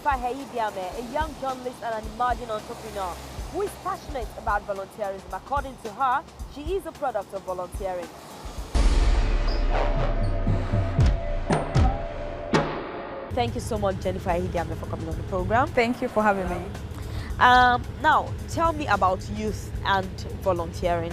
Jennifer Heidiame, a young journalist and an emerging entrepreneur who is passionate about volunteerism. According to her, she is a product of volunteering. Thank you so much, Jennifer Heidiame, for coming on the program. Thank you for having me. Now, tell me about youth and volunteering.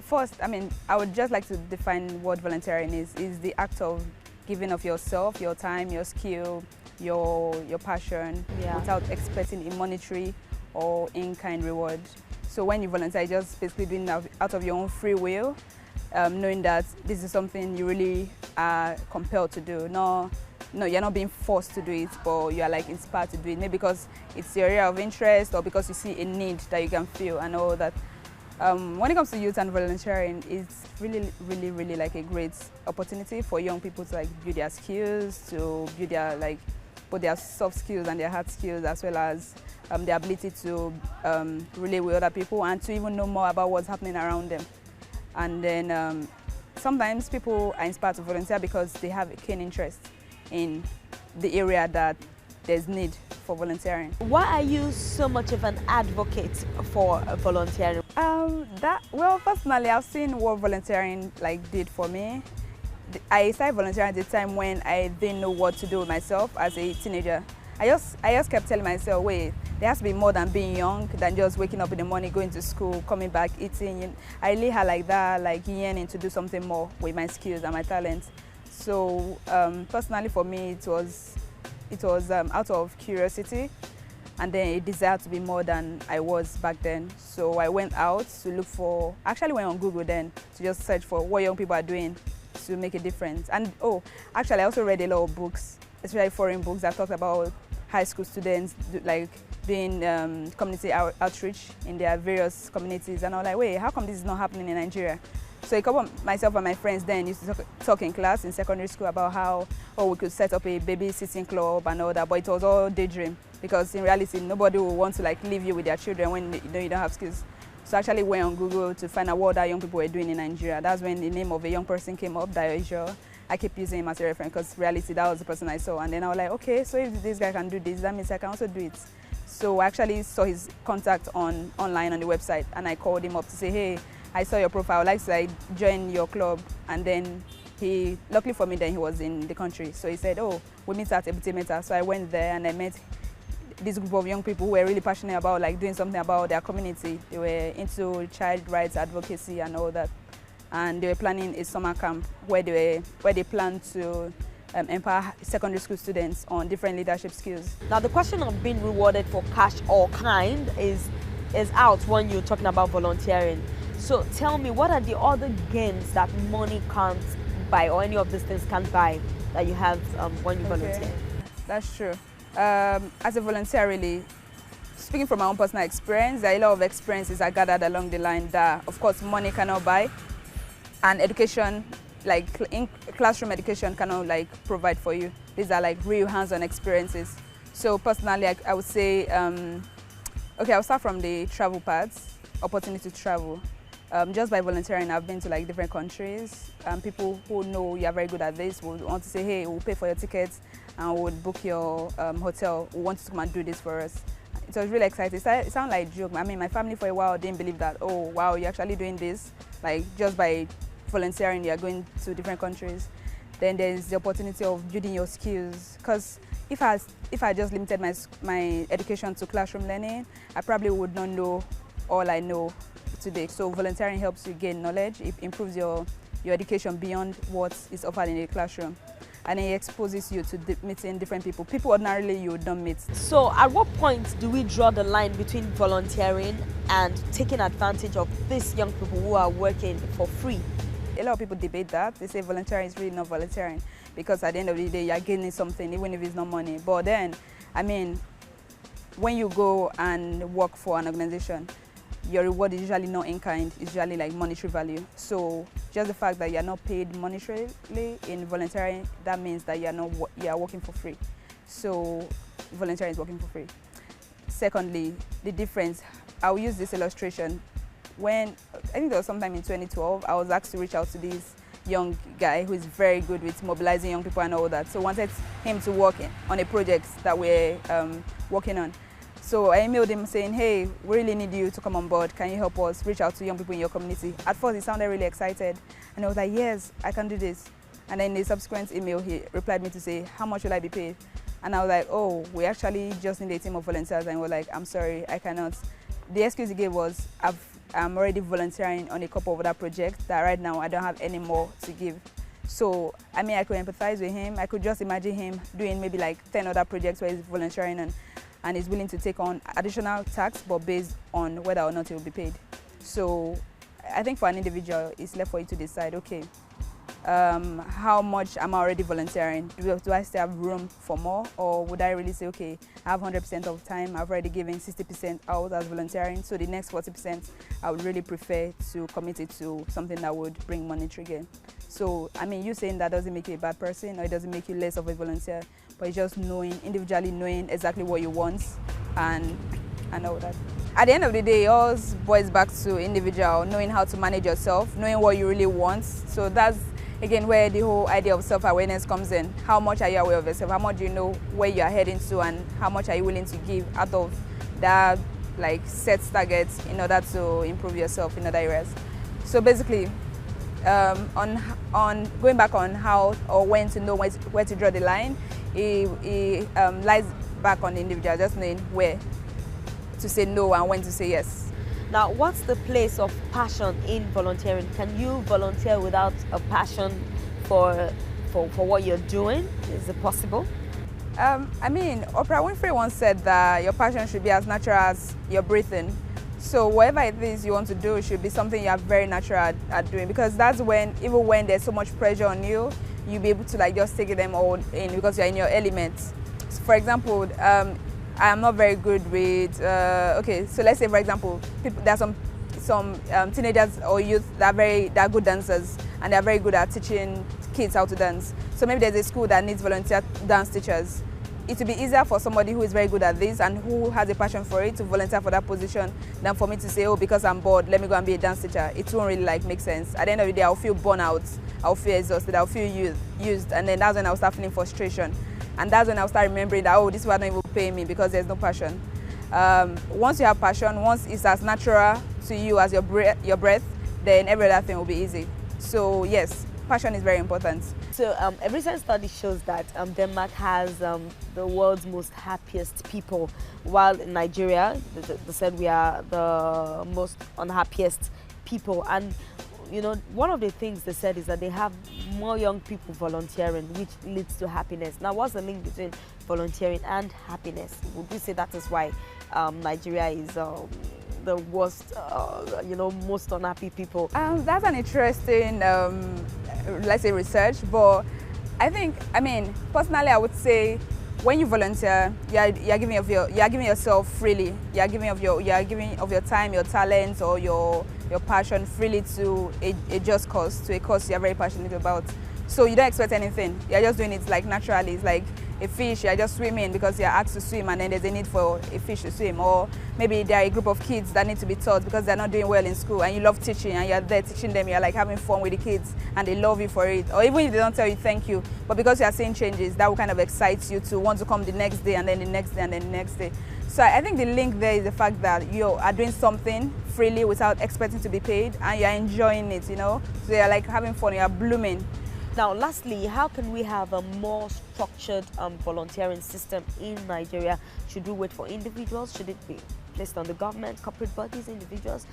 First, I would just like to define what volunteering is. It's the act of giving of yourself, your time, your skill, your passion, without expecting a monetary or in-kind reward. So when you volunteer, you're just basically doing that out of your own free will, knowing that this is something you really are compelled to do. No, you're not being forced to do it, but you are like inspired to do it, maybe because it's your area of interest or because you see a need that you can feel and all that. When it comes to youth and volunteering, it's really like a great opportunity for young people to like build their skills, to build their both their soft skills and their hard skills, as well as the ability to relate with other people and to even know more about what's happening around them. And then sometimes people are inspired to volunteer because they have a keen interest in the area that there's need for volunteering. Why are you so much of an advocate for volunteering? Well, personally, I've seen what volunteering did for me. I started volunteering at the time when I didn't know what to do with myself as a teenager. I just kept telling myself, wait, there has to be more than being young, than just waking up in the morning, going to school, coming back, eating. I really had yearning to do something more with my skills and my talents. So personally for me, it was out of curiosity and then a desire to be more than I was back then. So I went out to look for, actually went on Google then to just search for what young people are doing to make a difference. And actually I also read a lot of books, especially foreign books that talked about high school students doing community outreach in their various communities. And I was like, wait, how come this is not happening in Nigeria? So a couple of myself and my friends then used to talk in class in secondary school about how we could set up a babysitting club and all that, but it was all daydream because in reality nobody will want to leave you with their children when you don't have skills. So I actually went on Google to find out what other young people were doing in Nigeria. That's when the name of a young person came up, Dayo. I kept using him as a reference because in reality that was the person I saw. And then I was like, okay, so if this guy can do this, that means I can also do it. So I actually saw his contact online on the website and I called him up to say, hey, I saw your profile, I'd like to join your club. And then luckily for me, then he was in the country. So he said, oh, we meet at Ebute Metta. So I went there and I met this group of young people who were really passionate about doing something about their community. They were into child rights advocacy and all that. And they were planning a summer camp where they planned to empower secondary school students on different leadership skills. Now the question of being rewarded for cash or kind is out when you're talking about volunteering. So tell me, what are the other gains that money can't buy or any of these things can't buy that you have when you volunteer? That's true. As a volunteer, really, speaking from my own personal experience, there are a lot of experiences I gathered along the line that, of course, money cannot buy, and education, classroom education, cannot provide for you. These are real hands-on experiences. So personally, I would say, okay, I'll start from the travel parts, opportunity to travel. Just by volunteering, I've been to different countries. People who know you're very good at this would want to say, hey, we'll pay for your tickets and we'll book your hotel. We want you to come and do this for us. It was really exciting. It sounded like a joke. My family for a while didn't believe that, oh, wow, you're actually doing this. Just by volunteering, you're going to different countries. Then there's the opportunity of building your skills. Because if I just limited my education to classroom learning, I probably would not know all I know today. So volunteering helps you gain knowledge. It improves your education beyond what is offered in the classroom. And it exposes you to meeting different people ordinarily you would not meet. So at what point do we draw the line between volunteering and taking advantage of these young people who are working for free? A lot of people debate that. They say volunteering is really not volunteering because at the end of the day, you're gaining something, even if it's not money. But then, when you go and work for an organization, your reward is usually not in kind, it's usually monetary value. So just the fact that you're not paid monetarily in volunteering, that means that you're working for free. So volunteering is working for free. Secondly, the difference, I'll use this illustration. When, I think there was sometime in 2012, I was asked to reach out to these young guy who is very good with mobilizing young people and all that. So wanted him to work on a project that we're working on. So I emailed him saying, hey, we really need you to come on board. Can you help us reach out to young people in your community? At first, he sounded really excited. And I was like, yes, I can do this. And then in the subsequent email, he replied me to say, how much will I be paid? And I was like, oh, we actually just need a team of volunteers. And we're like, I'm sorry, I cannot. The excuse he gave was, I'm already volunteering on a couple of other projects that right now I don't have any more to give. So, I mean, I could empathize with him. I could just imagine him doing maybe like 10 other projects where he's volunteering on, and is willing to take on additional tasks, but based on whether or not he will be paid. So I think for an individual, it's left for you to decide, okay, how much am I already volunteering? Do I still have room for more? Or would I really say, okay, I have 100% of time, I've already given 60% out as volunteering, so the next 40% I would really prefer to commit it to something that would bring monetary gain. So, I mean, you saying that doesn't make you a bad person, or it doesn't make you less of a volunteer, but it's just individually knowing exactly what you want and all that. At the end of the day, it all boils back to individual, knowing how to manage yourself, knowing what you really want. So that's, again, where the whole idea of self-awareness comes in. How much are you aware of yourself? How much do you know where you are heading to, and how much are you willing to give out of that like set targets in order to improve yourself in other areas? So basically, on going back on how or when to know where to draw the line, it lies back on the individual, just knowing where to say no and when to say yes. Now, what's the place of passion in volunteering? Can you volunteer without a passion for what you're doing? Is it possible? I mean, Oprah Winfrey once said that your passion should be as natural as your breathing. So whatever it is you want to do should be something you are very natural at doing, because that's when, even when there's so much pressure on you, you'll be able to like just take them all in because you're in your element. So for example, I am not very good with, okay, so let's say for example, there are some teenagers or youth that are good dancers, and they're very good at teaching kids how to dance. So maybe there's a school that needs volunteer dance teachers. It will be easier for somebody who is very good at this and who has a passion for it to volunteer for that position than for me to say, oh, because I'm bored, let me go and be a dance teacher. It won't really like make sense. At the end of the day, I'll feel burnt out, I'll feel exhausted, I'll feel used, and then that's when I'll start feeling frustration. And that's when I'll start remembering that, oh, this was not even paying me because there's no passion. Once you have passion, once it's as natural to you as your breath, then every other thing will be easy. So yes, passion is very important. So a recent study shows that Denmark has the world's most happiest people, while in Nigeria, they said we are the most unhappiest people. And you know, one of the things they said is that they have more young people volunteering, which leads to happiness. Now, what's the link between volunteering and happiness? Would we say that is why Nigeria is the worst, most unhappy people? That's an interesting, let's say, research. But I mean, personally, I would say when you volunteer, you're giving yourself freely. You're giving of your time, your talents, or your passion freely to a just cause, to a cause you're very passionate about. So you don't expect anything. You're just doing it like naturally. It's like a fish, you're just swimming because you're asked to swim, and then there's a need for a fish to swim. Or maybe there are a group of kids that need to be taught because they're not doing well in school, and you love teaching, and you're there teaching them, you're like having fun with the kids, and they love you for it. Or even if they don't tell you thank you, but because you're seeing changes, that will kind of excite you to want to come the next day, and then the next day, and then the next day. So I think the link there is the fact that you are doing something freely without expecting to be paid, and you're enjoying it, you know? So you're like having fun, you're blooming. Now, lastly, how can we have a more structured volunteering system in Nigeria? Should we wait for individuals? Should it be placed on the government, corporate bodies, individuals?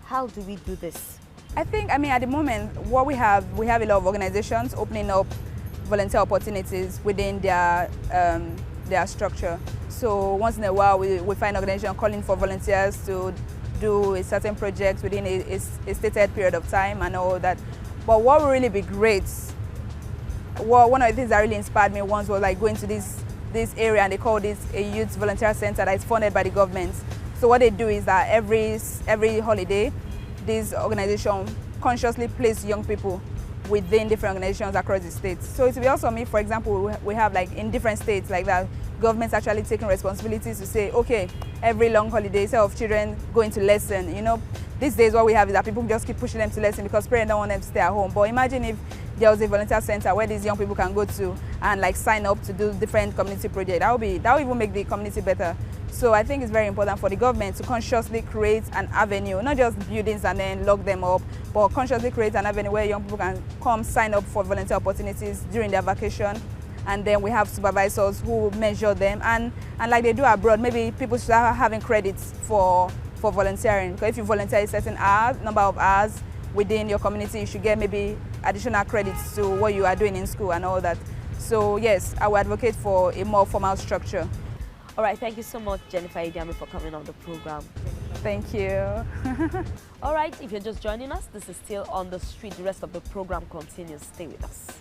How do we do this? I mean, at the moment, what we have a lot of organizations opening up volunteer opportunities within their structure. So once in a while, we find organizations calling for volunteers to do a certain project within a stated period of time and all that. But what would really be great, one of the things that really inspired me once was like going to this area, and they call this a youth volunteer center that is funded by the government. So what they do is that every holiday, this organization consciously place young people within different organizations across the states. So it will be also me, for example, we have like in different states like that, governments actually taking responsibilities to say, okay, every long holiday, instead of children going to lesson, you know, these days what we have is that people just keep pushing them to lesson because parents don't want them to stay at home. But imagine if there was a volunteer center where these young people can go to and like sign up to do different community projects. That will even make the community better. So I think it's very important for the government to consciously create an avenue, not just buildings and then lock them up, but consciously create an avenue where young people can come sign up for volunteer opportunities during their vacation. And then we have supervisors who measure them, and like they do abroad, maybe people should start having credits for volunteering. Because if you volunteer a certain number of hours within your community, you should get maybe additional credits to what you are doing in school and all that. So yes, I would advocate for a more formal structure. All right, thank you so much, Jennifer Idiame, for coming on the program. Thank you. All right, if you're just joining us, this is Still on the Street. The rest of the program continues. Stay with us.